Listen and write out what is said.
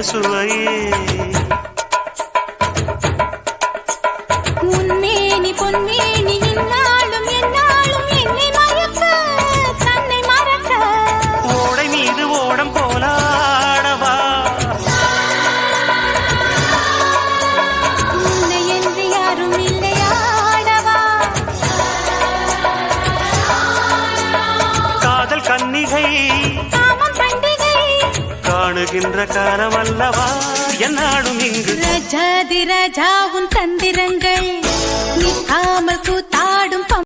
சுவையே உன்மேனி பொன்மேனி இந்நாளும் எந்நாளும் என்னை மயக்க தன்னை மறக்க ஓடை மீது ஓடம் போலாடவா உன்னை என்று யாரும் இல்லையாடவா காதல் கன்னிகை காமம் பண்டிகை காணுகின்ற காலம் அல்லவா என்னாடும் இங்கு ரஜாதி ராஜா உன் தந்திரங்கள் நிற்காமல்